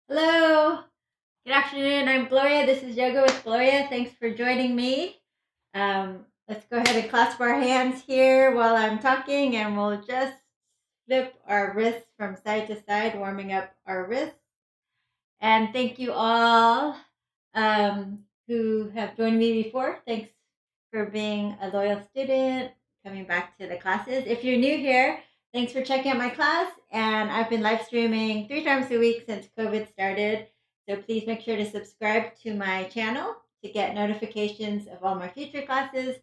Hello, good afternoon. I'm Gloria. This is Yoga with Gloria. Thanks for joining me. Let's go ahead and clasp our hands here while I'm talking, and we'll just flip our wrists from side to side, warming up our wrists. And thank you all who have joined me before. Thanks for being a loyal student, coming back to the classes. If you're new here, thanks for checking out my class. And I've been live streaming 3 times a week since COVID started. So please make sure to subscribe to my channel to get notifications of all my future classes.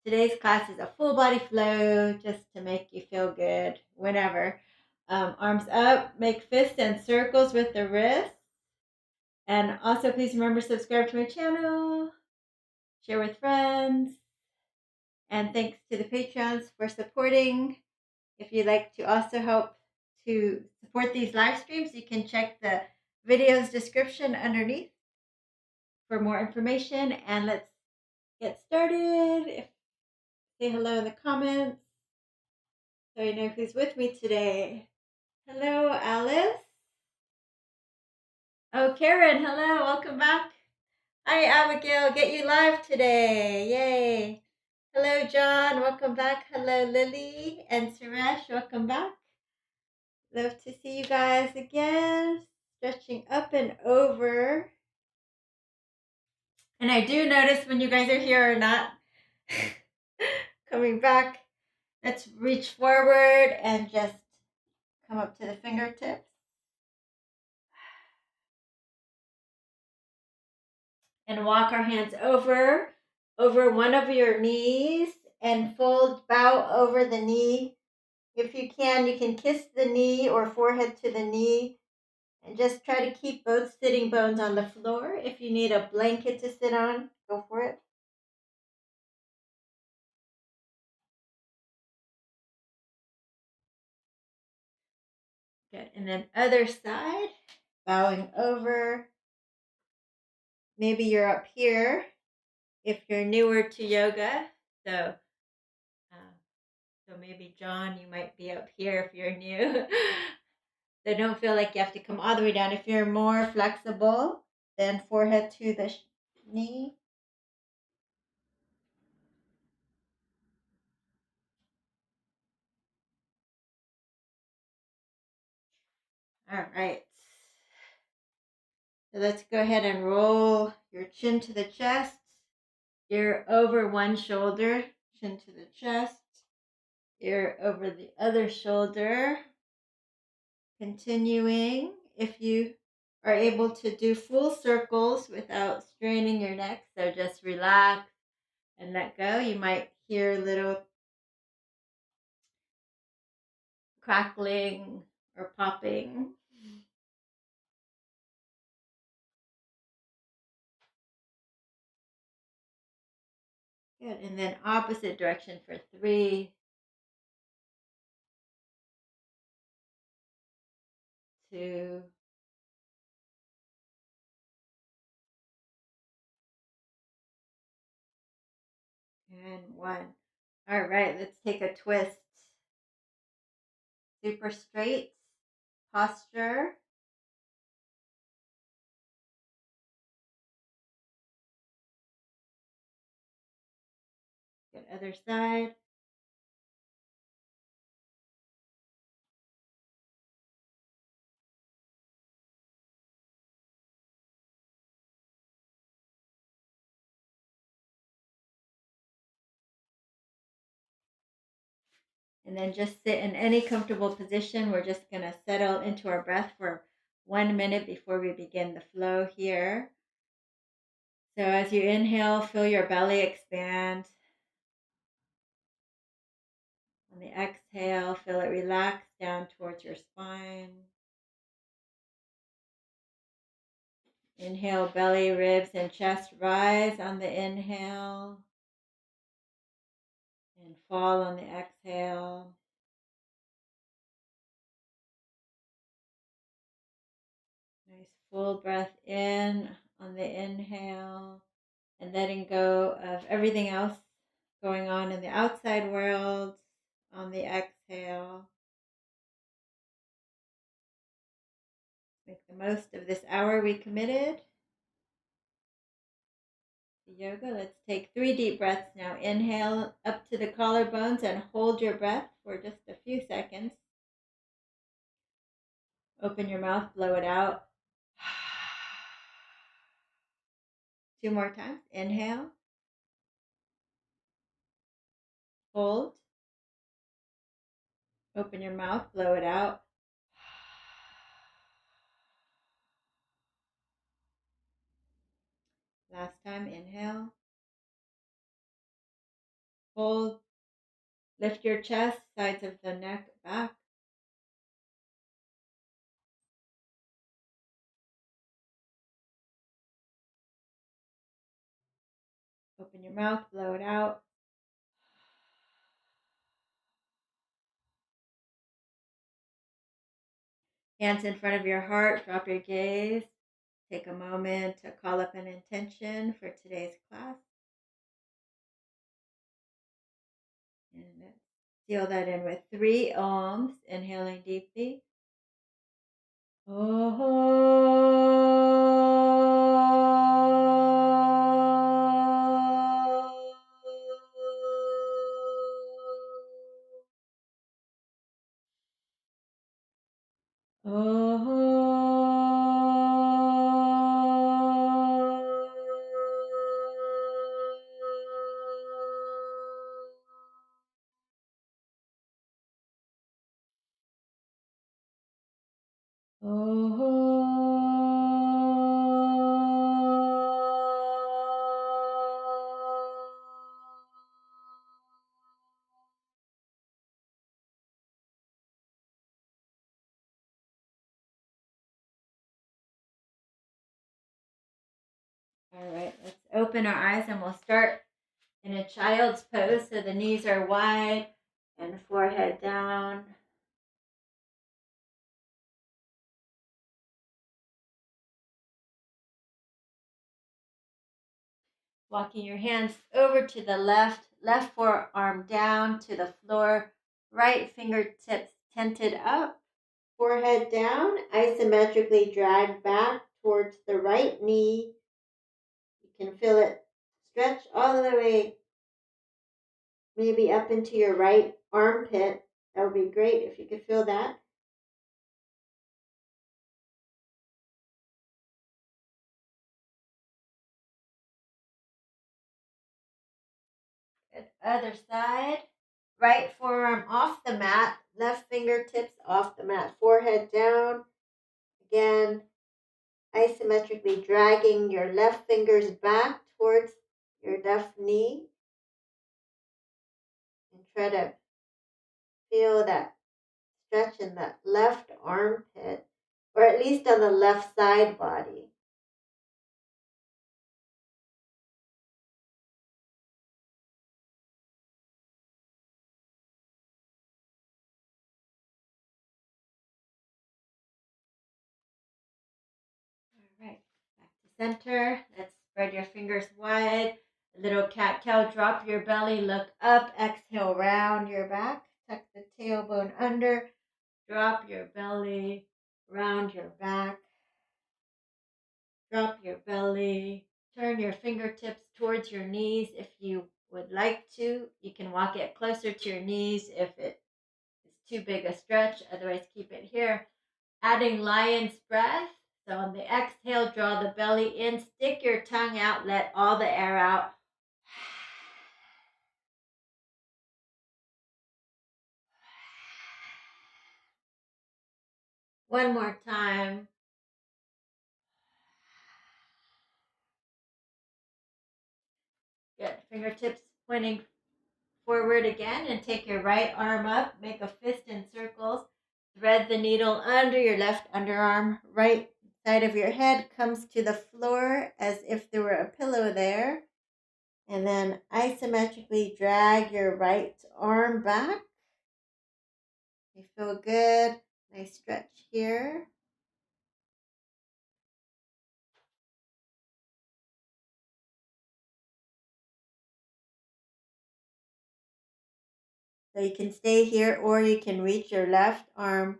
Today's class is a full body flow just to make you feel good whenever. Arms up, make fists and circles with the wrists. And also, please remember to subscribe to my channel, share with friends, and thanks to the Patreons for supporting. If you'd like to also help to support these live streams, you can check the video's description underneath for more information. And let's get started. Say hello in the comments so you know who's with me today. Hello, Alice. Oh, Karen, hello, welcome back. Hi, Abigail, get you live today. Yay. Hello, John, welcome back. Hello, Lily and Suresh, welcome back. Love to see you guys again. Stretching up and over. And I do notice when you guys are here or not. Coming back. Let's reach forward and just come up to the fingertips. And walk our hands over one of your knees and bow over the knee. If you can kiss the knee or forehead to the knee and just try to keep both sitting bones on the floor. If you need a blanket to sit on, go for it. Good. And then other side, bowing over. Maybe you're up here if you're newer to yoga. So maybe John, you might be up here if you're new. So don't feel like you have to come all the way down. If you're more flexible, then forehead to the knee. All right. So let's go ahead and roll your chin to the chest. Ear over one shoulder, chin to the chest. Ear over the other shoulder. Continuing, if you are able to do full circles without straining your neck, so just relax and let go. You might hear a little crackling or popping. Good. And then opposite direction for 3, 2, and 1. All right, let's take a twist. Super straight posture. Good. Other side. And then just sit in any comfortable position. We're just going to settle into our breath for 1 minute before we begin the flow here. So as you inhale, feel your belly expand. On the exhale, feel it relax down towards your spine. Inhale, belly, ribs, and chest rise on the inhale and fall on the exhale. Nice full breath in on the inhale and letting go of everything else going on in the outside world on the exhale. Make the most of this hour we committed to yoga. Let's take 3 deep breaths now. Inhale up to the collarbones and hold your breath for just a few seconds. Open your mouth, blow it out. 2 more times. Inhale. Hold. Open your mouth, blow it out. Last time, inhale. Hold. Lift your chest, sides of the neck back. Open your mouth, blow it out. Hands in front of your heart, drop your gaze. Take a moment to call up an intention for today's class. And let's seal that in with 3 ohms, inhaling deeply. All right, let's open our eyes and we'll start in a child's pose. So the knees are wide and forehead down. Walking your hands over to the left forearm down to the floor, right fingertips tented up, forehead down, isometrically drag back towards the right knee. You can feel it stretch all the way, maybe up into your right armpit. That would be great if you could feel that. Good. Other side. Right forearm off the mat, left fingertips off the mat, forehead down. Again, isometrically dragging your left fingers back towards your left knee. And try to feel that stretch in that left armpit, or at least on the left side body. All right, back to center. Let's spread your fingers wide. A little cat-cow, drop your belly, look up, exhale, round your back, tuck the tailbone under, drop your belly, round your back, drop your belly, turn your fingertips towards your knees if you would like to. You can walk it closer to your knees if it is too big a stretch, otherwise keep it here. Adding lion's breath. So on the exhale, draw the belly in, stick your tongue out, let all the air out. One more time. Good. Fingertips pointing forward again, and take your right arm up, make a fist in circles. Thread the needle under your left underarm. Right side of your head comes to the floor as if there were a pillow there. And then isometrically drag your right arm back. You feel good. Nice stretch here. So you can stay here, or you can reach your left arm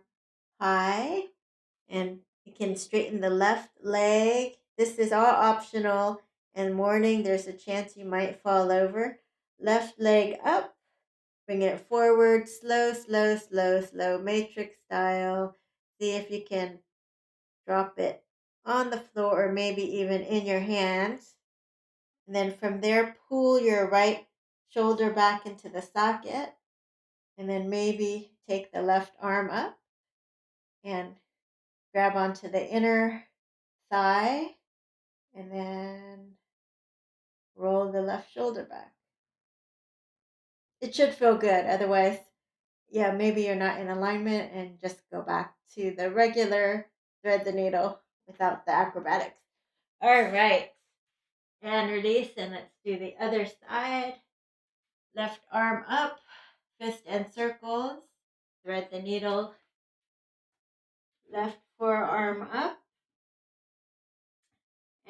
high and You can straighten the left leg. This is all optional. In the morning, there's a chance you might fall over. Left leg up. Bring it forward. Slow, slow, slow, slow. Matrix style. See if you can drop it on the floor or maybe even in your hands. And then from there, pull your right shoulder back into the socket. And then maybe take the left arm up and grab onto the inner thigh. And then roll the left shoulder back. It should feel good. Otherwise, yeah, maybe you're not in alignment, and just go back to the regular thread the needle without the acrobatics. All right. And release, and let's do the other side. Left arm up, fist and circles. Thread the needle. Left forearm up.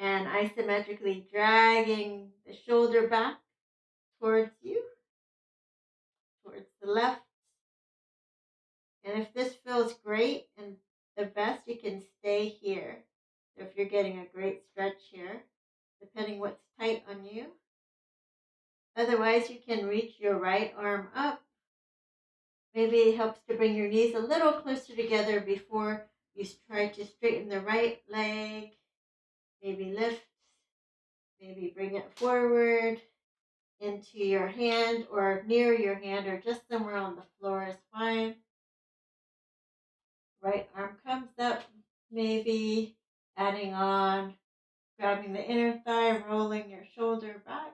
And isometrically dragging the shoulder back towards you, towards the left. And if this feels great and the best, you can stay here. So if you're getting a great stretch here, depending what's tight on you. Otherwise, you can reach your right arm up. Maybe it helps to bring your knees a little closer together before you try to straighten the right leg. Maybe lift, maybe bring it forward into your hand or near your hand or just somewhere on the floor is fine. Right arm comes up, maybe adding on, grabbing the inner thigh, rolling your shoulder back.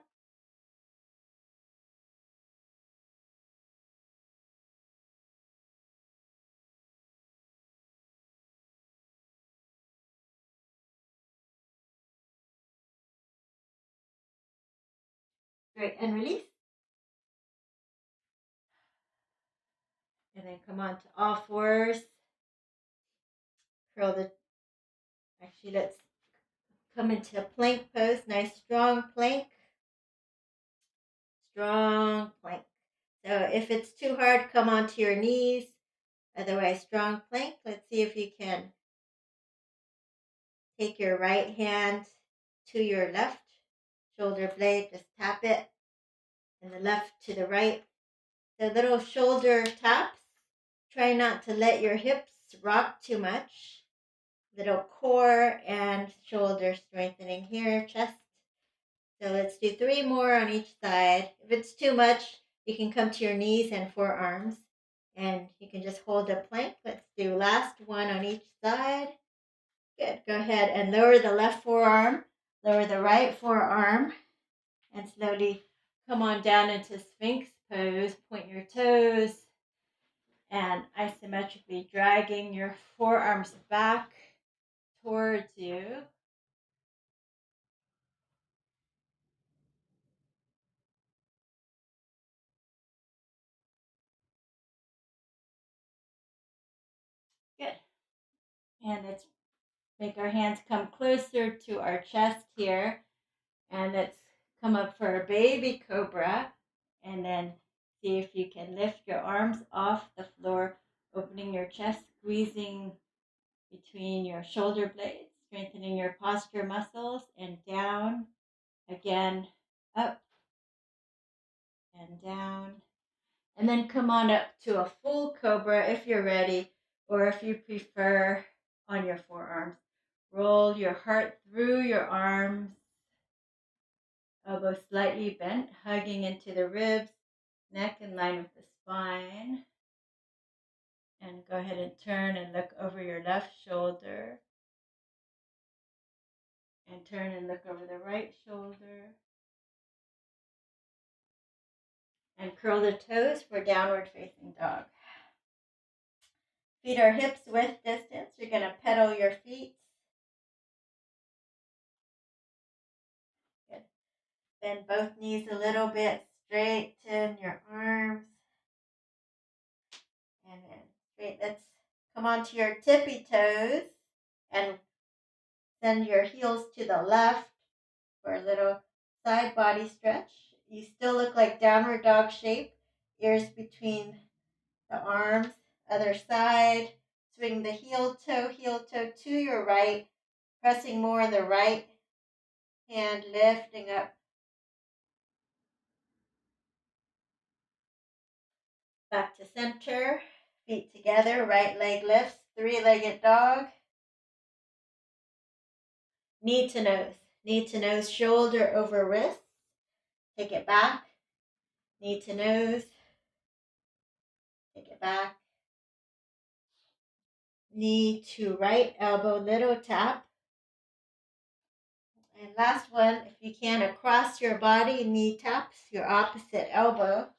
Great, and release. And then come on to all fours. Let's come into a plank pose. Nice strong plank. Strong plank. So if it's too hard, come onto your knees. Otherwise, strong plank. Let's see if you can take your right hand to your left shoulder blade. Just tap it. And the left to the right. The little shoulder taps. Try not to let your hips rock too much. Little core and shoulder strengthening here, chest. So let's do 3 more on each side. If it's too much, you can come to your knees and forearms, and you can just hold a plank. Let's do last one on each side. Good. Go ahead and lower the left forearm, lower the right forearm, and slowly come on down into Sphinx pose. Point your toes and isometrically dragging your forearms back towards you. Good. And let's make our hands come closer to our chest here. And let's come up for a baby cobra. And then see if you can lift your arms off the floor, opening your chest, squeezing between your shoulder blades, strengthening your posture muscles, and down. Again, up and down. And then come on up to a full cobra if you're ready, or if you prefer, on your forearms. Roll your heart through your arms, elbows slightly bent, hugging into the ribs, neck in line with the spine. And go ahead and turn and look over your left shoulder. And turn and look over the right shoulder. And curl the toes for downward facing dog. Feet are hips width distance. You're going to pedal your feet. Good. Bend both knees a little bit. Straighten your arms. And then straight. Let's come onto your tippy toes. And send your heels to the left for a little side body stretch. You still look like downward dog shape. Ears between the arms. Other side. Swing the heel toe to your right, pressing more on the right hand, lifting up. Back to center, feet together, right leg lifts, three-legged dog. Knee to nose, shoulder over wrist. Take it back, knee to nose, take it back. Knee to right, elbow, little tap. And last one, if you can, across your body, knee taps your opposite elbow.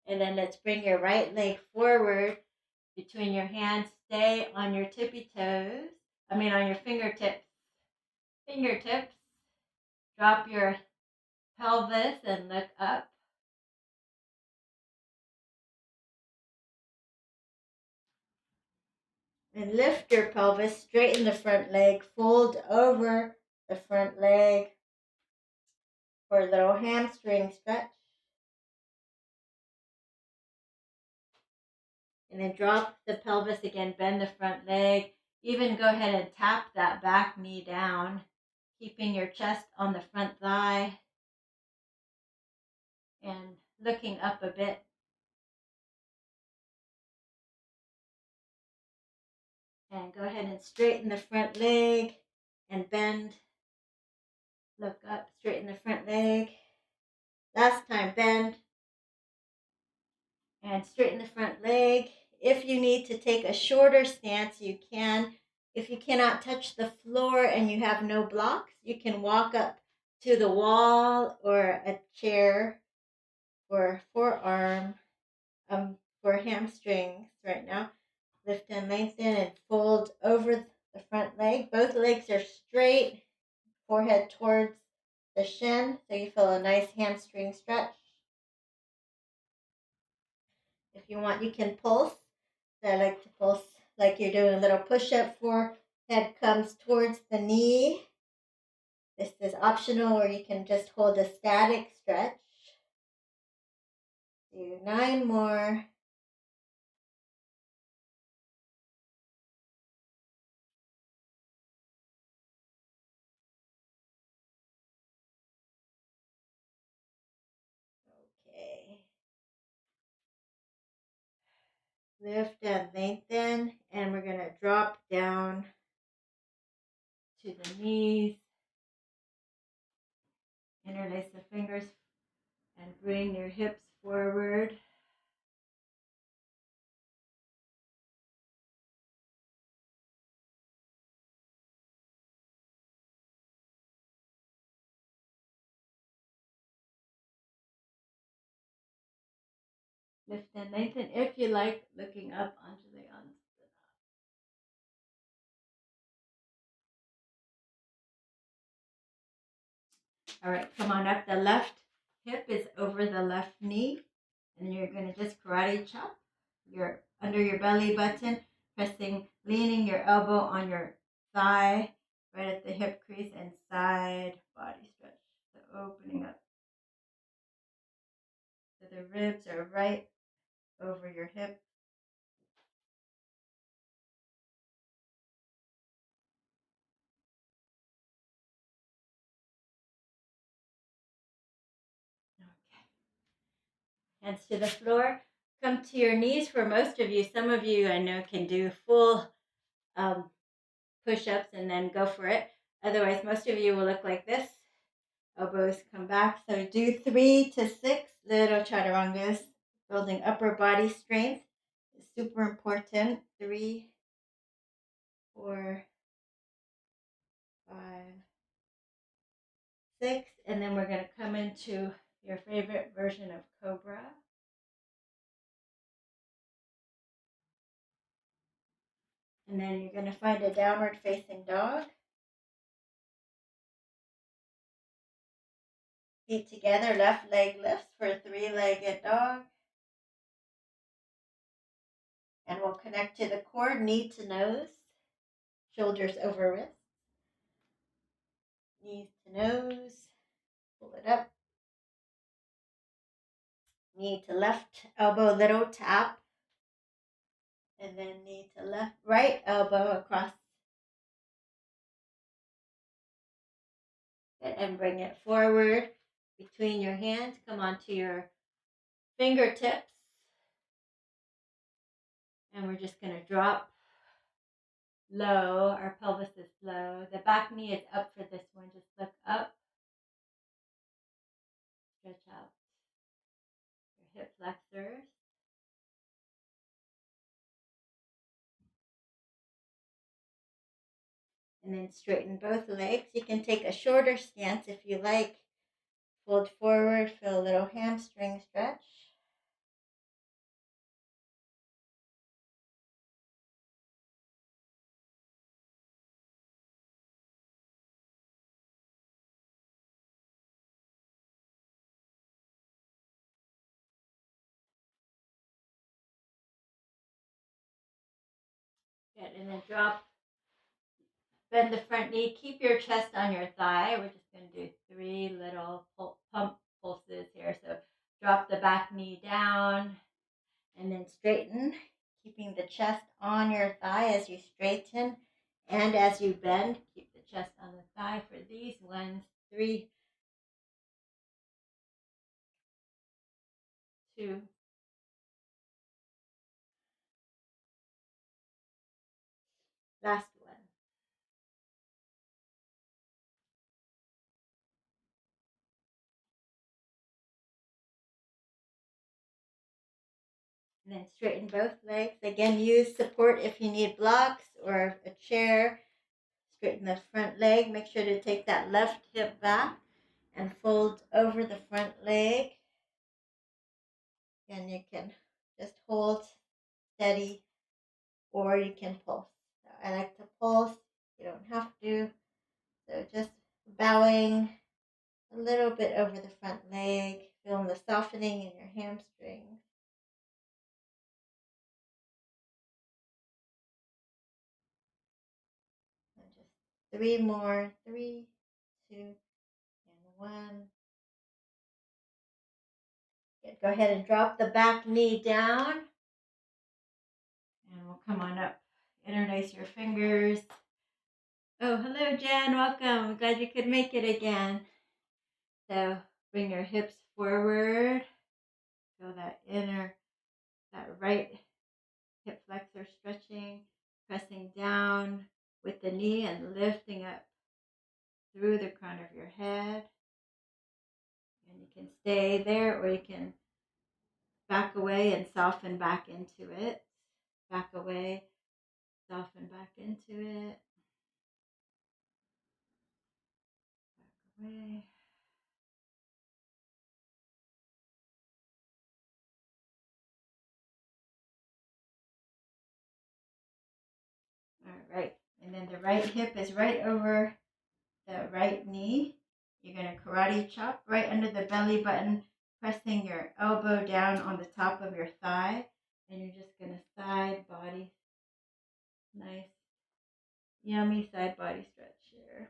And then let's bring your right leg forward between your hands. Stay on your tippy toes. On your fingertips. Drop your pelvis and look up. And lift your pelvis, straighten the front leg, fold over the front leg for a little hamstring stretch. And then drop the pelvis again, bend the front leg. Even go ahead and tap that back knee down, keeping your chest on the front thigh and looking up a bit. And go ahead and straighten the front leg and bend. Look up, straighten the front leg. Last time, bend and straighten the front leg. If you need to take a shorter stance, you can. If you cannot touch the floor and you have no blocks, you can walk up to the wall or a chair for forearm, for hamstrings right now. Lift and lengthen and fold over the front leg. Both legs are straight, forehead towards the shin, so you feel a nice hamstring stretch. If you want, you can pulse. I like to pulse like you're doing a little push-up. Forehead comes towards the knee. This is optional, or you can just hold a static stretch. Do 9 more. Okay. Lift and lengthen, and we're going to drop down to the knees. Interlace the fingers and bring your hips forward. Lift and lengthen if you like, looking up onto the arms. All right, come on up. The left hip is over the left knee. And you're going to just karate chop. You're under your belly button, leaning your elbow on your thigh, right at the hip crease, and side body stretch. So opening up. So the ribs are right over your hip. Hands to the floor. Come to your knees for most of you. Some of you I know can do full push-ups and then go for it. Otherwise, most of you will look like this. Elbows come back. So do 3 to 6 little chaturangas. Building upper body strength is super important. 3, 4, 5, 6. And then we're going to come into your favorite version of Cobra. And then you're going to find a downward facing dog. Feet together, left leg lifts for a 3-legged dog. And we'll connect to the core, knee to nose, shoulders over wrist. Knees to nose, pull it up. Knee to left, elbow little tap. And then knee to left, right elbow across. And bring it forward between your hands. Come onto your fingertips. And we're just going to drop low. Our pelvis is low. The back knee is up for this one. Just look up. Stretch out your hip flexors. And then straighten both legs. You can take a shorter stance if you like. Fold forward, feel a little hamstring stretch. Good, and then drop, bend the front knee, keep your chest on your thigh. We're just going to do 3 little pump pulses here. So drop the back knee down and then straighten, keeping the chest on your thigh as you straighten and as you bend. Keep the chest on the thigh for these ones. 3, 2, last one. And then straighten both legs. Again, use support if you need blocks or a chair. Straighten the front leg. Make sure to take that left hip back and fold over the front leg. And you can just hold steady or you can pulse. So I like to pulse. You don't have to. So just bowing a little bit over the front leg, feeling the softening in your hamstrings. And just 3 more. 3, 2, and 1. Good. Go ahead and drop the back knee down. And we'll come on up. Interlace your fingers. Oh, hello, Jen. Welcome. I'm glad you could make it again. So bring your hips forward. Feel that right hip flexor stretching, pressing down with the knee and lifting up through the crown of your head. And you can stay there or you can back away and soften back into it. Back away, soften back into it. Back away. All right. And then the right hip is right over the right knee. You're going to karate chop right under the belly button, pressing your elbow down on the top of your thigh. And you're just going to side body. Nice, yummy side body stretch here.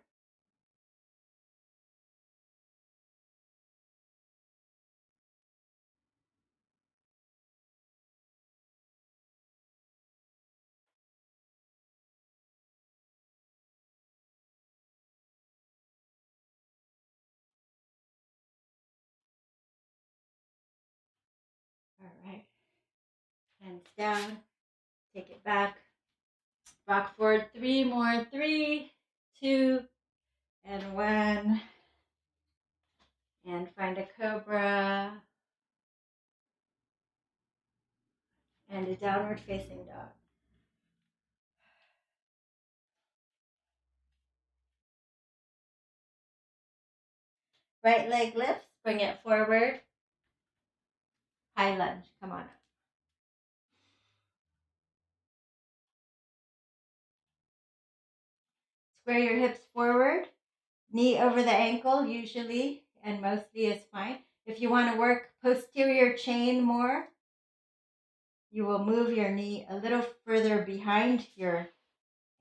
All right. Hands down. Take it back. Rock forward 3 more. 3, 2, and 1. And find a cobra. And a downward facing dog. Right leg lifts. Bring it forward. High lunge. Come on up. Square your hips forward. Knee over the ankle, usually, and mostly is fine. If you want to work posterior chain more, you will move your knee a little further behind your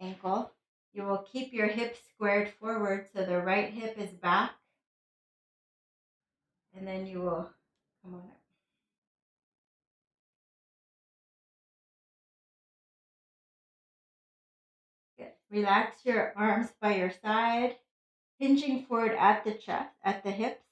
ankle. You will keep your hips squared forward so the right hip is back. And then you will come on up. Relax your arms by your side, hinging forward at the chest, at the hips,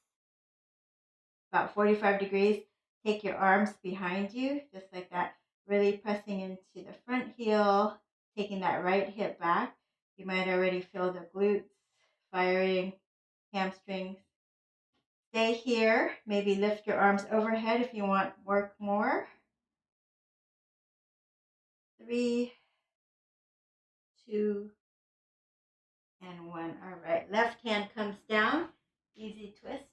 about 45 degrees. Take your arms behind you, just like that, really pressing into the front heel, taking that right hip back. You might already feel the glutes firing, hamstrings. Stay here. Maybe lift your arms overhead if you want work more. 3, 2, and 1. All right. Left hand comes down. Easy twist.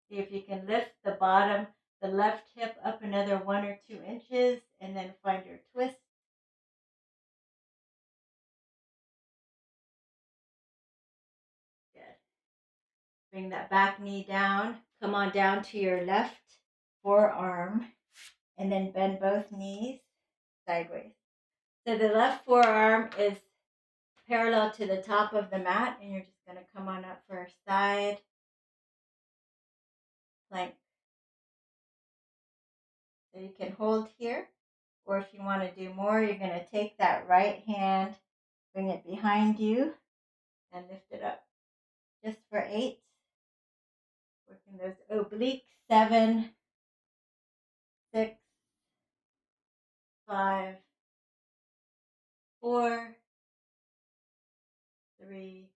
See if you can lift the bottom, the left hip up another 1 or 2 inches, and then find your twist. Good. Bring that back knee down. Come on down to your left forearm, and then bend both knees sideways. So the left forearm is parallel to the top of the mat, and you're just going to come on up for a side plank. So you can hold here, or if you want to do more, you're going to take that right hand, bring it behind you, and lift it up. Just for 8. Working those obliques. 7, 6, 5, 4, 3,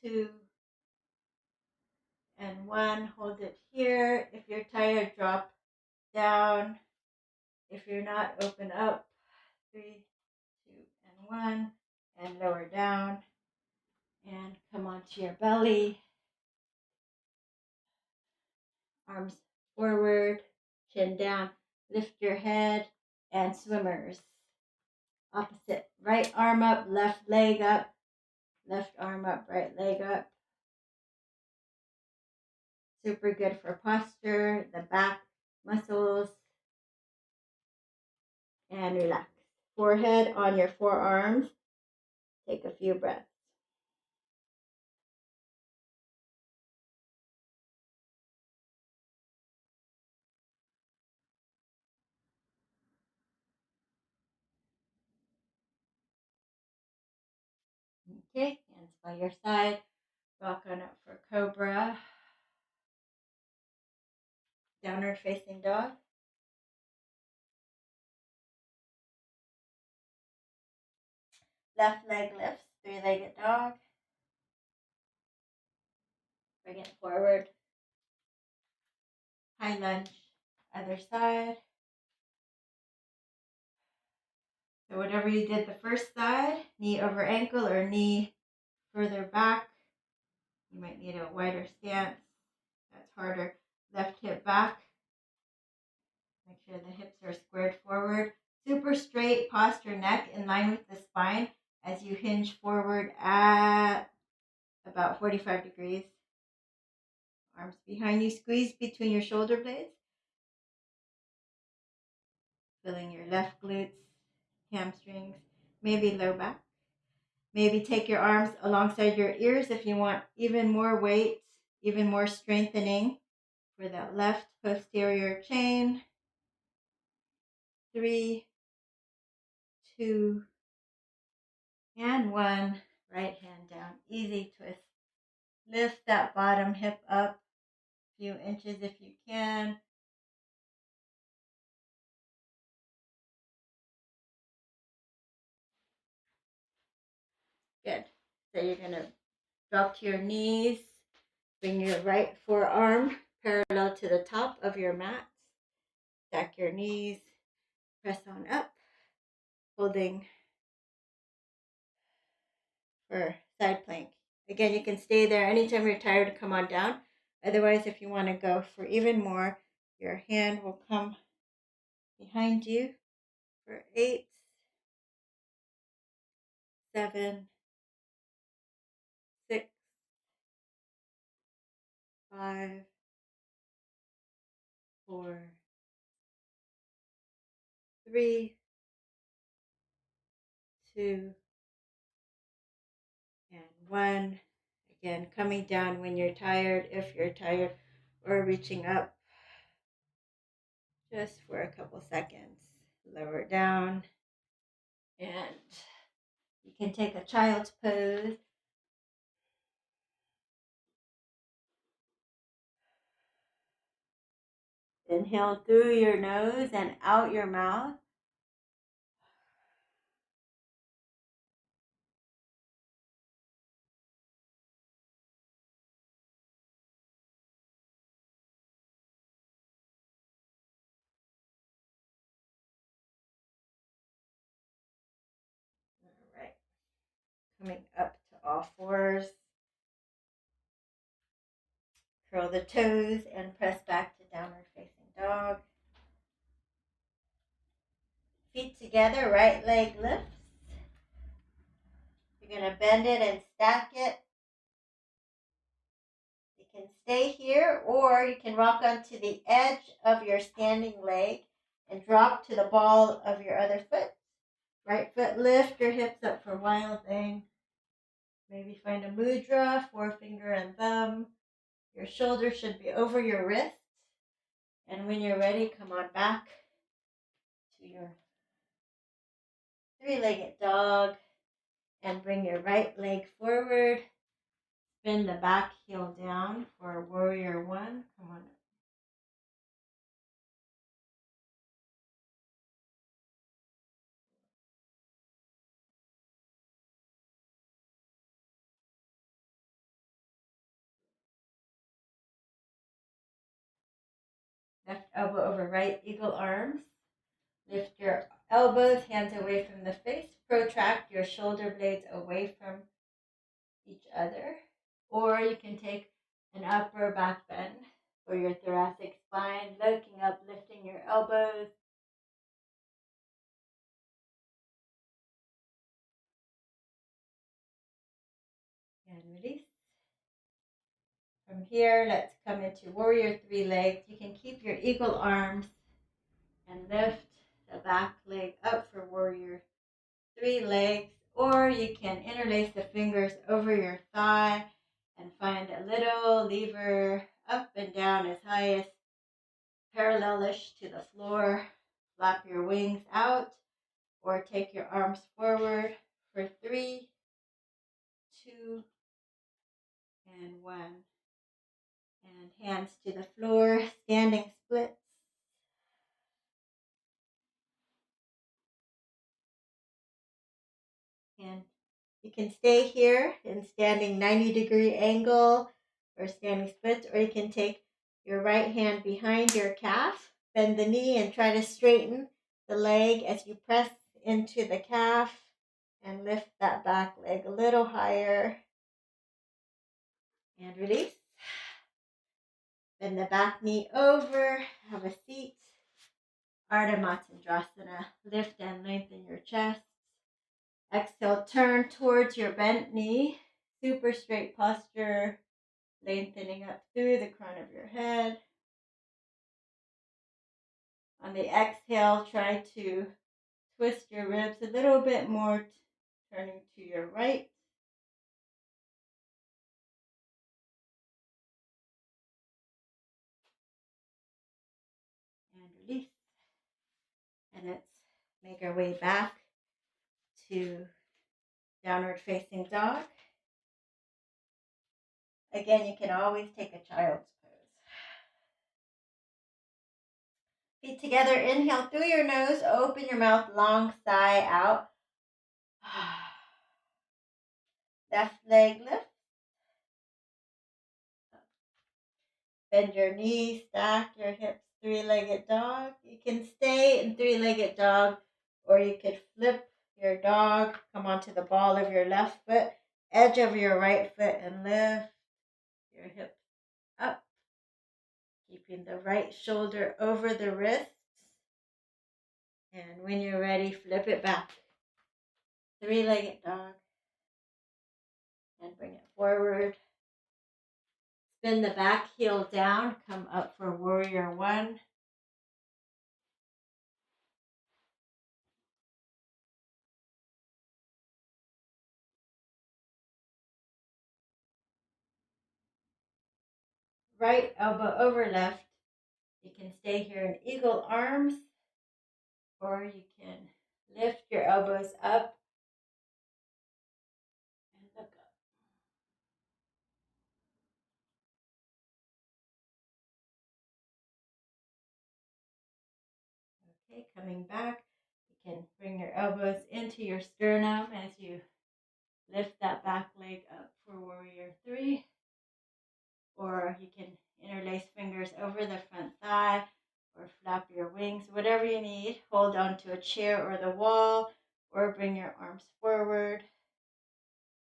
2, and 1. Hold it here. If you're tired, drop down. If you're not, open up. 3, 2, and 1. And lower down. And come onto your belly. Arms forward, chin down. Lift your head. And swimmers. Opposite. Right arm up, left leg up. Left arm up, right leg up. Super good for posture, the back muscles. And relax. Forehead on your forearms. Take a few breaths. Okay, hands by your side. Rock on up for Cobra. Downward facing dog. Left leg lifts, 3-legged dog. Bring it forward. High lunge, other side. So whatever you did the first side, knee over ankle or knee further back. You might need a wider stance. That's harder. Left hip back. Make sure the hips are squared forward. Super straight posture, neck in line with the spine as you hinge forward at about 45 degrees. Arms behind you, squeeze between your shoulder blades. Filling your left glutes, hamstrings, maybe low back. Maybe take your arms alongside your ears if you want even more weight, even more strengthening for that left posterior chain. 3, 2, and 1. Right hand down. Easy twist. Lift that bottom hip up a few inches if you can. Good. So you're going to drop to your knees. Bring your right forearm parallel to the top of your mat. Stack your knees. Press on up. Holding for side plank. Again, you can stay there anytime you're tired, come on down. Otherwise, if you want to go for even more, your hand will come behind you for 8, 7, 6, 5, 4, 3, 2, and 1. Again, coming down when you're tired, if you're tired, or reaching up just for a couple seconds. Lower down. And you can take a child's pose. Inhale through your nose and out your mouth. All right. Coming up to all fours. Curl the toes and press back to downward facing dog. Feet together, right leg lifts. You're going to bend it and stack it. You can stay here, or you can rock onto the edge of your standing leg and drop to the ball of your other foot. Right foot, lift your hips up for wild thing. Maybe find a mudra, forefinger and thumb. Your shoulders should be over your wrists. And when you're ready, come on back to your three-legged dog and bring your right leg forward. Spin the back heel down for warrior one. Come on. Left elbow over right, eagle arms. Lift your elbows, hands away from the face. Protract your shoulder blades away from each other. Or you can take an upper back bend for your thoracic spine, looking up, lifting your elbows. And release. From here, let's come into warrior three legs. You can keep your eagle arms and lift the back leg up for warrior three legs, or you can interlace the fingers over your thigh and find a little lever up and down as high as parallelish to the floor. Flap your wings out or take your arms forward for 3, 2, and 1. And hands to the floor, standing splits. And you can stay here in standing 90-degree angle or standing splits, or you can take your right hand behind your calf, bend the knee, and try to straighten the leg as you press into the calf and lift that back leg a little higher. And release. Bend the back knee over, have a seat. Artha Matandrasana. Lift and lengthen your chest. Exhale, turn towards your bent knee. Super straight posture, lengthening up through the crown of your head. On the exhale, try to twist your ribs a little bit more, turning to your right. And release. And let's make our way back to downward facing dog. Again, you can always take a child's pose. Feet together, inhale through your nose, open your mouth, long sigh out. Left leg lift. Bend your knees, stack your hips, three-legged dog. You can stay in three-legged dog, or you could flip your dog, come onto the ball of your left foot, edge of your right foot, and lift your hips up, keeping the right shoulder over the wrists. And when you're ready, flip it back. Three-legged dog. And bring it forward. Spin the back heel down, come up for warrior one. Right elbow over left. You can stay here in eagle arms, or you can Lift your elbows up and look up. Okay, coming back, you can bring your elbows into your sternum as you lift that back leg up for warrior 3. Or you can interlace fingers over the front thigh or flap your wings, whatever you need. Hold on to a chair or the wall or bring your arms forward.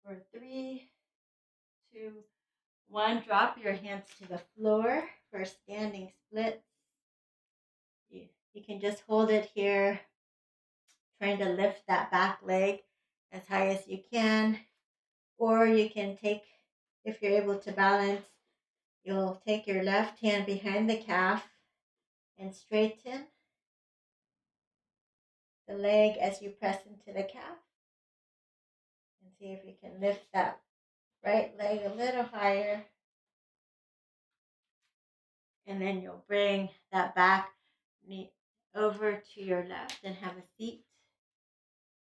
For 3, 2, 1. Drop your hands to the floor for standing splits. You can just hold it here, trying to lift that back leg as high as you can. Or you can take, if you're able to balance, you'll take your left hand behind the calf and straighten the leg as you press into the calf. And see if you can lift that right leg a little higher. And then you'll bring that back knee over to your left and have a seat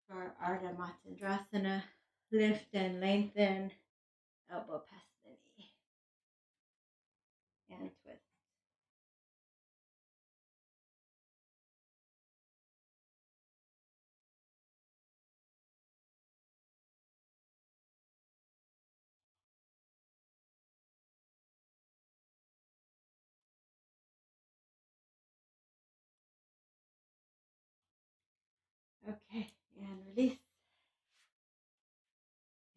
for Artha Matandrasana. Lift and lengthen, elbow past the knee, and twist. Okay, and release.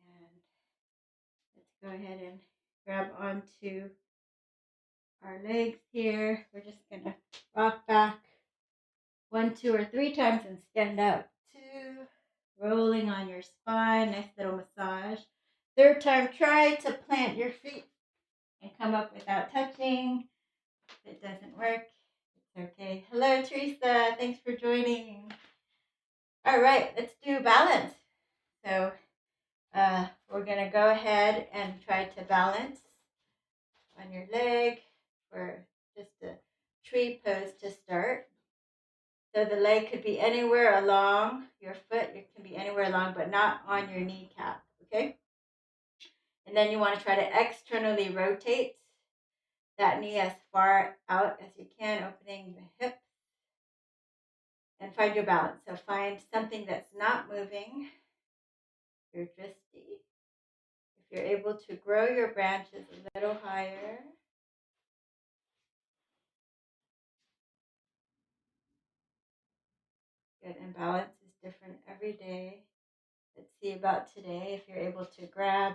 And let's go ahead and grab onto our legs here. We're just going to rock back 1, 2, or 3 times and stand up. 2, rolling on your spine, nice little massage. 3rd time, try to plant your feet and come up without touching. If it doesn't work, it's okay. Hello, Teresa. Thanks for joining. All right, let's do balance. So we're going to go ahead and try to balance on your leg for just a tree pose to start. So the leg could be anywhere along your foot. It can be anywhere along, but not on your kneecap, okay? And then you want to try to externally rotate that knee as far out as you can, opening the hip. And find your balance. So find something that's not moving, your drishti. If you're able to grow your branches a little higher. Good, and balance is different every day. Let's see about today. If you're able to grab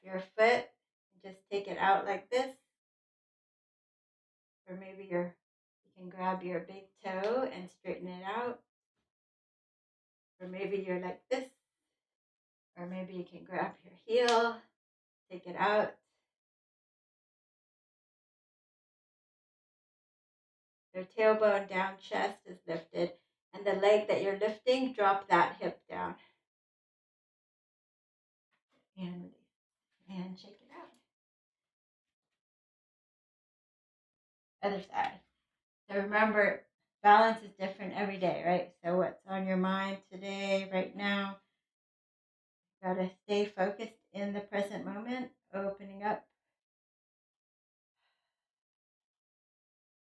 your foot and just take it out like this. Or maybe you can grab your big toe and straighten it out. Or maybe you're like this. Or maybe you can grab your heel, take it out. Your tailbone down, chest is lifted. And the leg that you're lifting, drop that hip down. And release. And shake it out. Other side. So remember, balance is different every day, right? So what's on your mind today, right now? Got to stay focused in the present moment, opening up.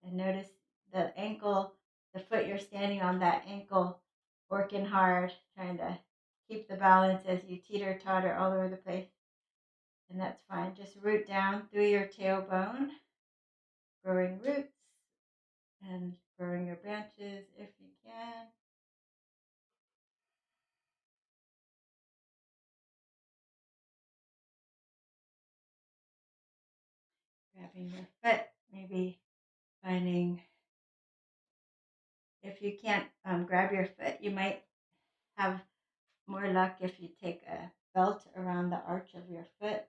And notice the ankle, the foot you're standing on, that ankle working hard, trying to keep the balance as you teeter-totter all over the place. And that's fine. Just root down through your tailbone, growing roots and growing your branches if you can. Grabbing your foot, maybe finding, if you can't grab your foot, you might have more luck if you take a belt around the arch of your foot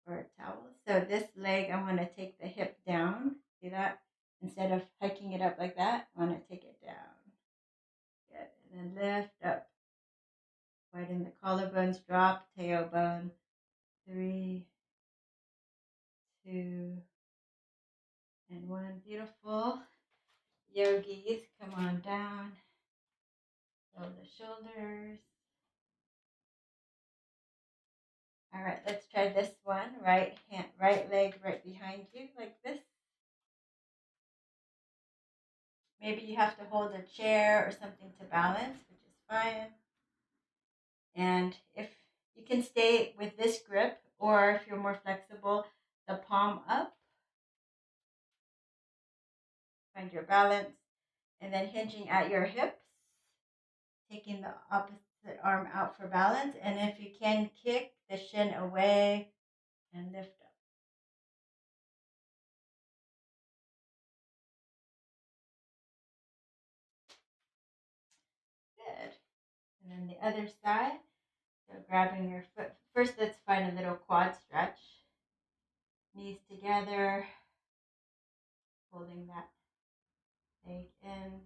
or a towel. So this leg, I want to take the hip down. See that? Instead of hiking it up like that, I want to take it down. Good. And then lift up. Widen the collarbones, drop, tailbone. 3, 2, and 1. Beautiful. Yogis, come on down. Roll the shoulders. All right, let's try this one. Right leg right behind you, like this. Maybe you have to hold a chair or something to balance, which is fine. And if you can stay with this grip, or if you're more flexible, the palm up. Find your balance. And then hinging at your hips, taking the opposite arm out for balance. And if you can, kick the shin away and lift up. Good. And then the other side. So grabbing your foot. First, let's find a little quad stretch. Knees together. Holding that leg in.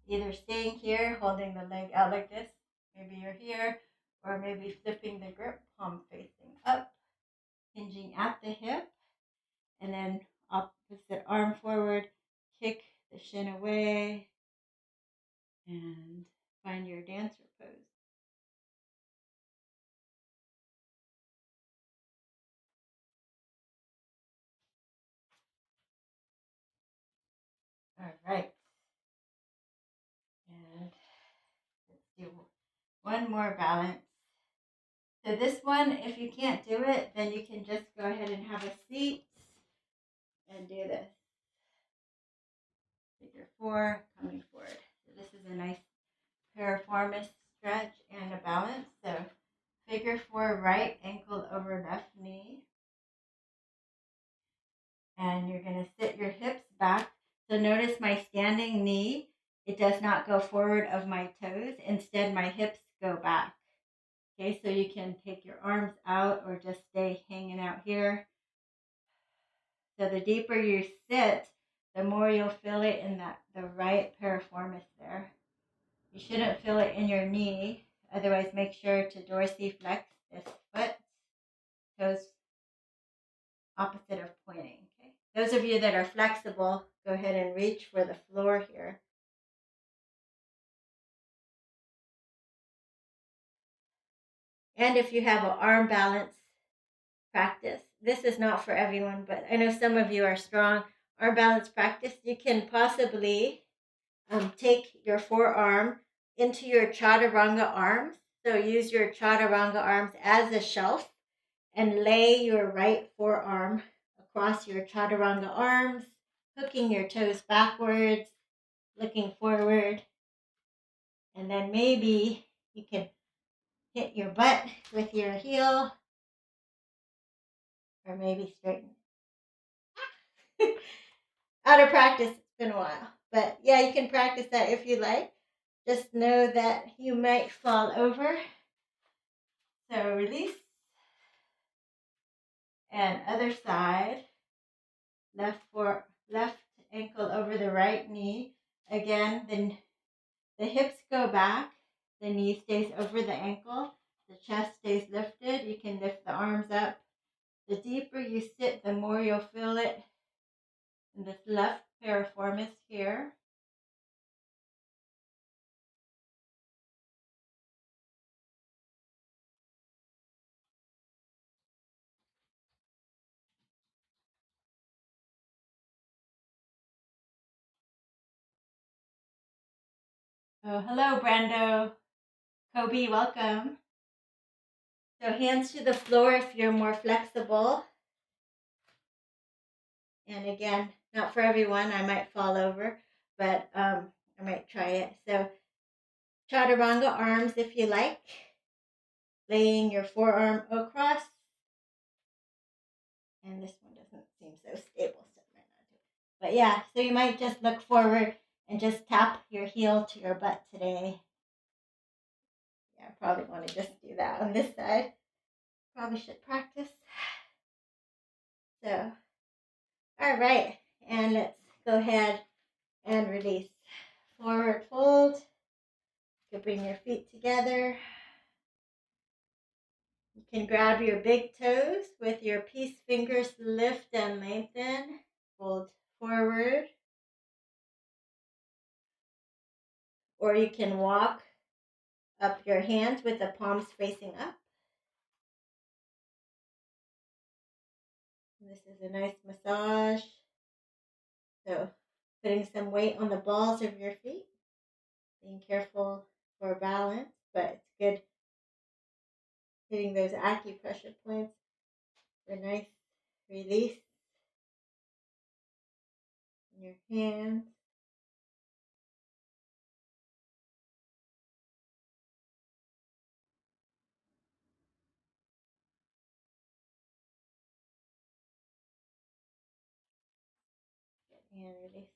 Either staying here, holding the leg out like this. Maybe you're here. Or maybe flipping the grip, palm facing up. Hinging at the hip. And then opposite arm forward. Kick the shin away. And find your dancer pose. All right. And let's do one more balance. So this one, if you can't do it, then you can just go ahead and have a seat and do this. Figure 4, coming forward. So this is a nice piriformis stretch and a balance. So figure 4, right ankle over left knee. And you're going to sit your hips back. So notice my standing knee, it does not go forward of my toes. Instead, my hips go back. Okay, so you can take your arms out or just stay hanging out here. So the deeper you sit, the more you'll feel it in the right piriformis there. You shouldn't feel it in your knee. Otherwise, make sure to dorsiflex this foot, toes opposite of pointing. Okay. Those of you that are flexible, go ahead and reach for the floor here. And if you have an arm balance practice, this is not for everyone, but I know some of you are strong. Arm balance practice, you can possibly take your forearm into your chaturanga arms. So use your chaturanga arms as a shelf and lay your right forearm across your chaturanga arms, hooking your toes backwards, looking forward. And then maybe you can hit your butt with your heel, or maybe straighten. Out of practice, it's been a while. But yeah, you can practice that if you like. Just know that you might fall over. So release. And other side. Left ankle over the right knee. Again, then the hips go back. The knee stays over the ankle. The chest stays lifted. You can lift the arms up. The deeper you sit, the more you'll feel it in this left piriformis here. Oh, hello, Brando. Kobe, welcome. So hands to the floor if you're more flexible. And again, not for everyone. I might fall over, but I might try it. So chaturanga arms if you like. Laying your forearm across. And this one doesn't seem so stable, so I might not do it. But yeah, so you might just look forward and just tap your heel to your butt today. Yeah, I probably want to just do that on this side. Probably should practice. So, all right. And let's go ahead and release. Forward fold. You can bring your feet together. You can grab your big toes with your peace fingers, lift and lengthen. Fold forward. or you can walk up your hands with the palms facing up. This is a nice massage. So putting some weight on the balls of your feet, being careful for balance, but it's good hitting those acupressure points for a nice release in your hands. And release.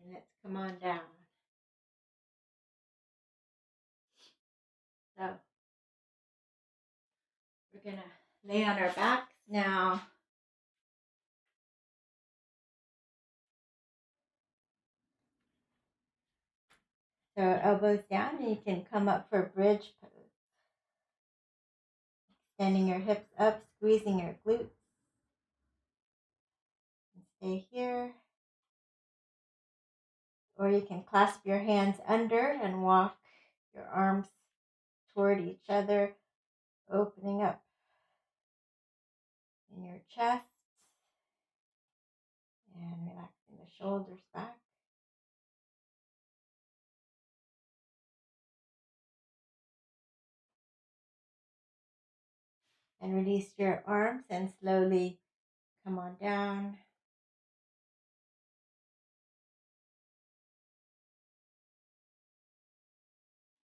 And let's come on down. So we're going to lay on our backs now. So elbows down, and you can come up for bridge pose. Extending your hips up, squeezing your glutes. And stay here. Or you can clasp your hands under and walk your arms toward each other, opening up in your chest and relaxing the shoulders back. And release your arms and slowly come on down.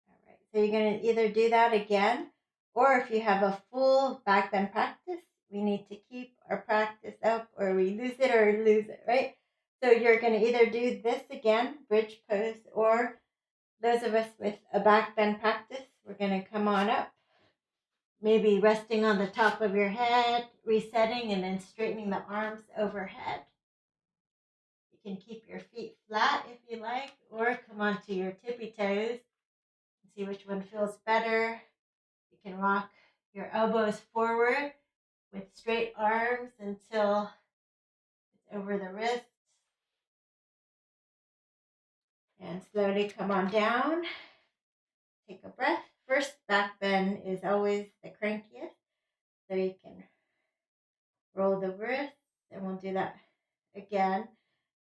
All right, so you're going to either do that again, or if you have a full back bend practice, we need to keep our practice up, or we lose it, right? So you're going to either do this again, bridge pose, or those of us with a back bend practice, we're going to come on up, maybe resting on the top of your head, resetting, and then straightening the arms overhead. You can keep your feet flat if you like, or come onto your tippy toes and see which one feels better. You can rock your elbows forward with straight arms until it's over the wrists. And slowly come on down. Take a breath. First back bend is always the crankiest. So you can roll the wrists, and we'll do that again.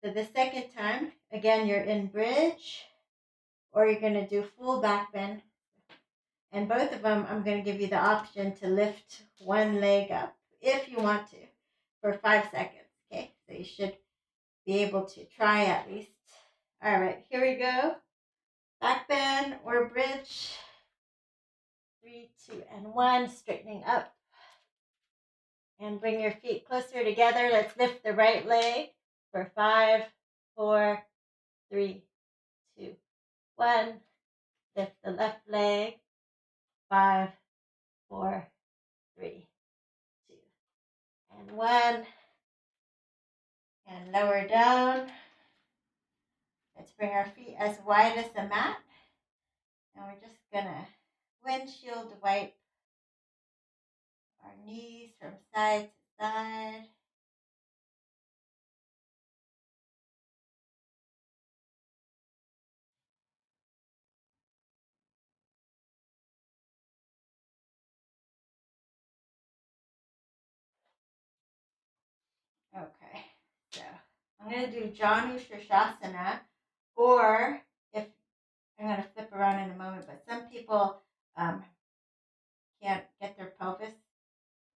So the second time, again, you're in bridge, or you're going to do full back bend. And both of them, I'm going to give you the option to lift one leg up if you want to for 5 seconds. Okay, so you should be able to try at least. All right, here we go. Back bend or bridge. 3, 2, and 1. Straightening up. And bring your feet closer together. Let's lift the right leg for 5, 4, 3, 2, 1. Lift the left leg. 5, 4, 3, 2, and 1. And lower down. Let's bring our feet as wide as the mat. And we're just going to windshield wipe our knees from side to side. Okay, so I'm going to do Janu Shirshasana, or if I'm going to flip around in a moment, but some people can't get their pelvis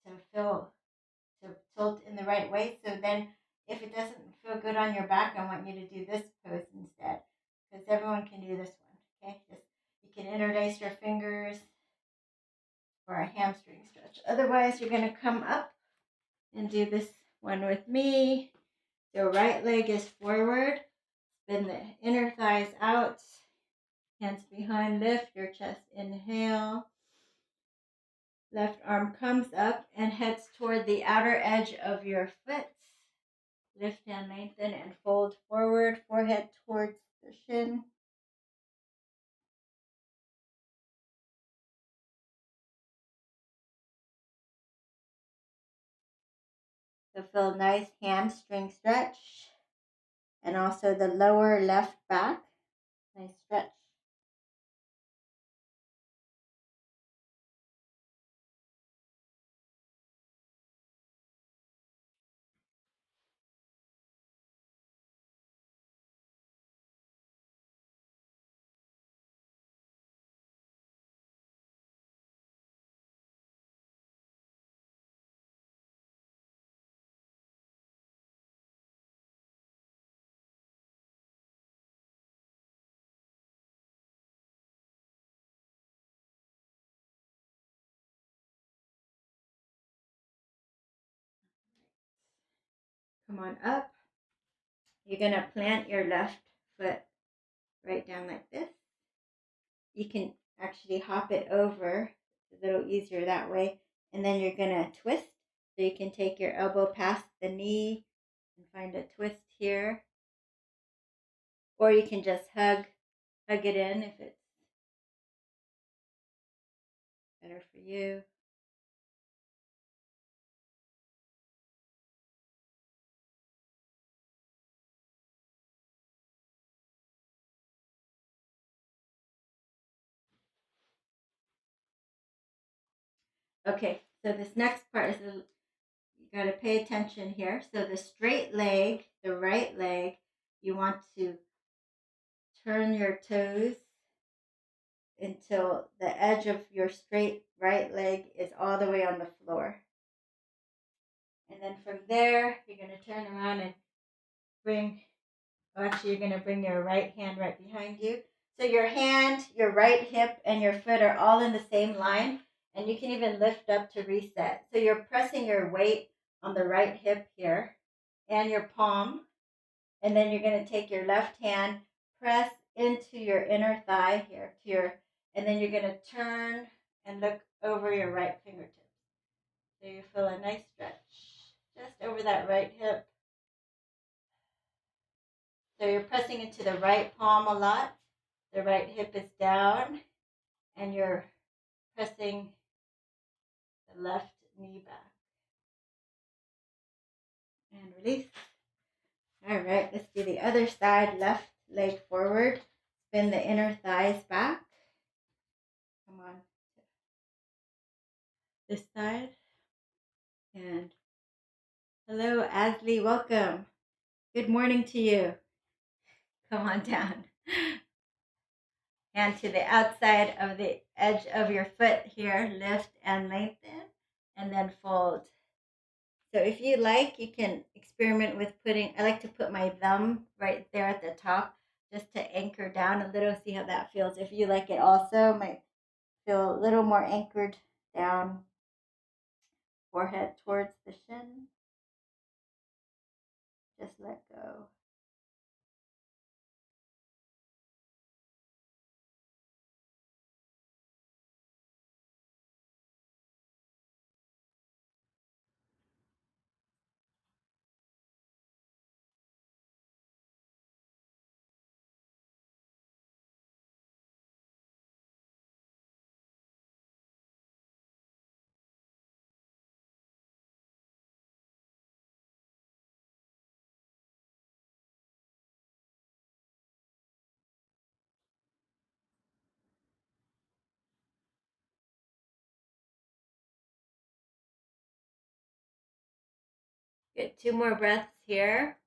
to tilt in the right way. So then if it doesn't feel good on your back, I want you to do this pose instead, because everyone can do this one. Okay, just you can interlace your fingers for a hamstring stretch. Otherwise, you're going to come up and do this one with me. So right leg is forward, spin the inner thighs out, hands behind, lift your chest, inhale. Left arm comes up and heads toward the outer edge of your foot. Lift and lengthen and fold forward, forehead towards the shin. So feel nice hamstring stretch. and also the lower left back. Nice stretch. Come on up. You're going to plant your left foot right down like this. You can actually hop it over. It's a little easier that way. And then you're going to twist. So you can take your elbow past the knee and find a twist here. Or you can just hug it in if it's better for you. Okay, so this next part is you got to pay attention here. So the straight leg, the right leg, you want to turn your toes until the edge of your straight right leg is all the way on the floor. And then from there, you're going to turn around and you're going to bring your right hand right behind you. So your hand, your right hip, and your foot are all in the same line. And you can even lift up to reset. So you're pressing your weight on the right hip here and your palm. And then you're going to take your left hand, press into your inner thigh here, and then you're going to turn and look over your right fingertips. So you feel a nice stretch just over that right hip. So you're pressing into the right palm a lot. The right hip is down, and you're pressing the left knee back. And release. All right, let's do the other side. Left leg forward. Spin the inner thighs back. Come on. This side. And hello, Asley. Welcome. Good morning to you. Come on down. Hand to the outside of the edge of your foot here. Lift and lengthen. And then fold. So if you like, you can experiment with I like to put my thumb right there at the top just to anchor down a little, see how that feels. If you like it also, might feel a little more anchored down, forehead towards the shin. Just let go. Get 2 more breaths here.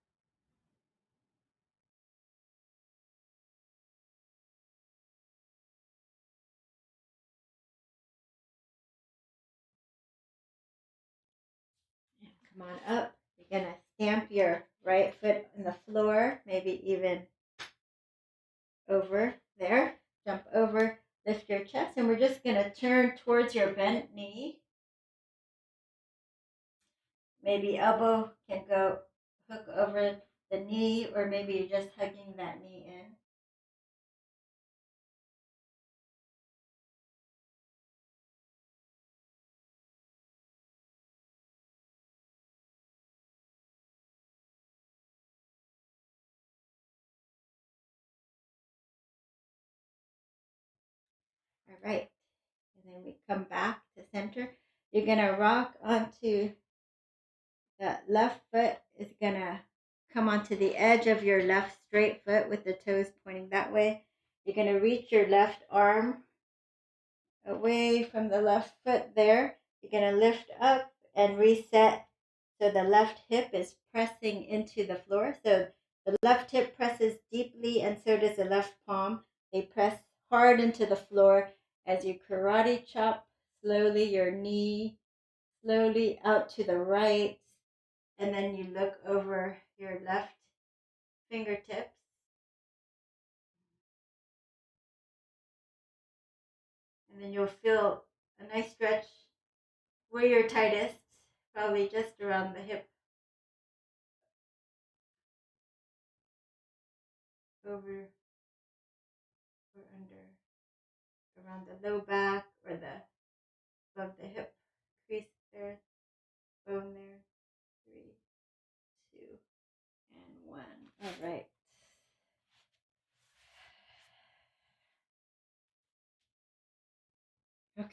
And come on up. You're going to stamp your right foot on the floor, maybe even over there. Jump over, lift your chest, and we're just going to turn towards your bent knee. Maybe elbow can go hook over the knee, or maybe you're just hugging that knee in. All right. And then we come back to center. You're going to rock onto the left foot is going to come onto the edge of your left straight foot with the toes pointing that way. You're going to reach your left arm away from the left foot there. You're going to lift up and reset so the left hip is pressing into the floor. So the left hip presses deeply, and so does the left palm. They press hard into the floor as you karate chop slowly your knee, slowly out to the right, and then you look over your left fingertips. And then you'll feel a nice stretch where you're tightest, probably just around the hip, over or under, around the low back or the above the hip crease there, bone there. 3, 2, and 1. All right. Okay.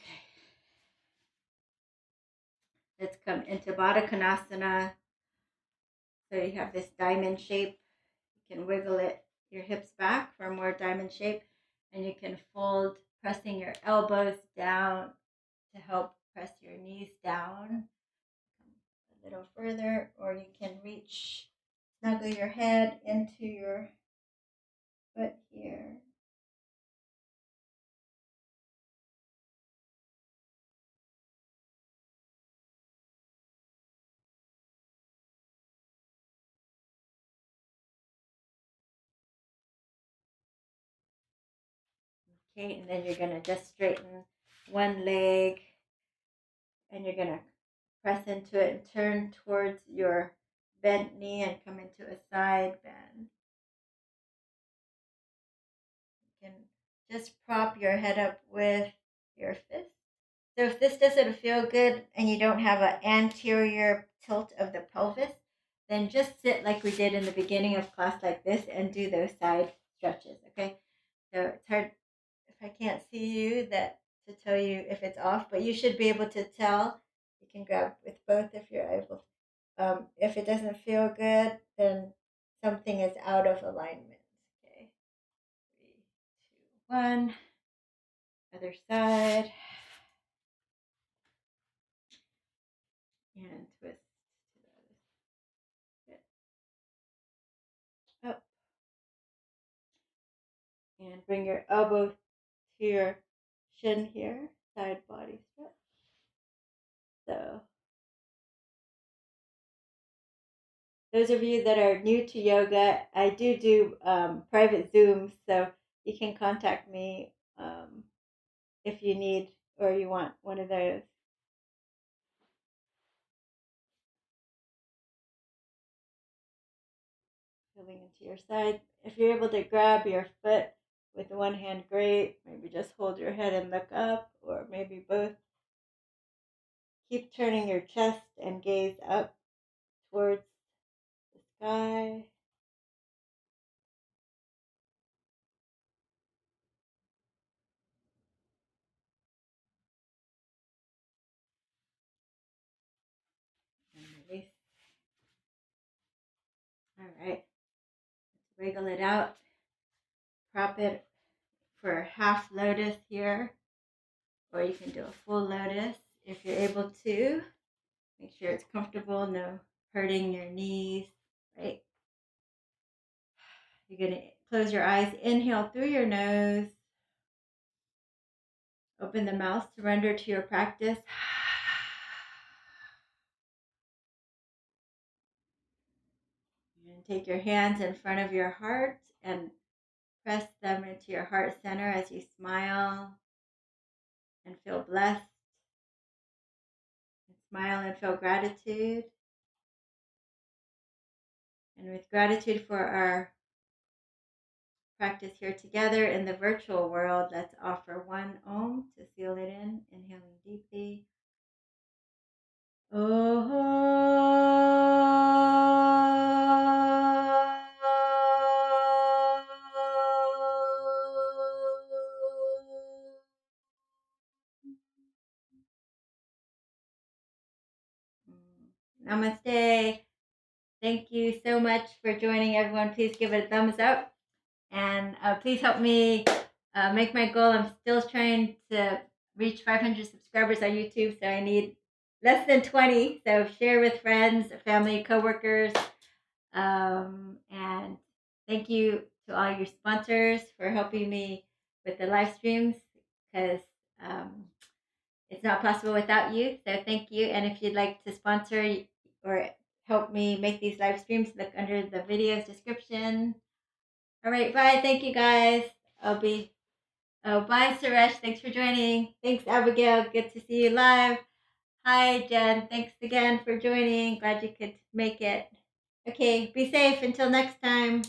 Let's come into Badakanasana. So you have this diamond shape. You can wiggle it, your hips back for a more diamond shape, and you can fold, pressing your elbows down to help press your knees down a little further, or you can reach, snuggle your head into your foot here. Okay, and then you're going to just straighten one leg, and you're going to press into it and turn towards your bent knee and come into a side bend. You can just prop your head up with your fist. So if this doesn't feel good and you don't have an anterior tilt of the pelvis, then just sit like we did in the beginning of class like this and do those side stretches, okay? So it's hard if I can't see you that to tell you if it's off, but you should be able to tell. You can grab with both if you're able. If it doesn't feel good, then something is out of alignment. Okay, 3, 2, 1. Other side. And twist to the other side. Up. And bring your elbow to your shin here. Side body stretch. So those of you that are new to yoga, I do private Zooms, so you can contact me if you need or you want one of those. Feeling into your side. If you're able to grab your foot with one hand, great. Maybe just hold your head and look up, or maybe both. Keep turning your chest and gaze up towards the sky. And release. All right. Let's wiggle it out. Prop it for half lotus here, or you can do a full lotus if you're able to. Make sure it's comfortable, no hurting your knees, right? You're going to close your eyes, inhale through your nose, open the mouth, surrender to your practice. And take your hands in front of your heart and press them into your heart center as you smile and feel blessed. And smile and feel gratitude. And with gratitude for our practice here together in the virtual world, let's offer one Om to seal it in. Inhaling deeply. Namaste. Thank you so much for joining, everyone. Please give it a thumbs up. And please help me make my goal. I'm still trying to reach 500 subscribers on YouTube, so I need less than 20. So share with friends, family, coworkers. And thank you to all your sponsors for helping me with the live streams, because it's not possible without you. So thank you. And if you'd like to sponsor or help me make these live streams, look under the video's description. All right, bye. Thank you, guys. Bye, Suresh. Thanks for joining. Thanks, Abigail. Good to see you live. Hi, Jen. Thanks again for joining. Glad you could make it. Okay, be safe until next time.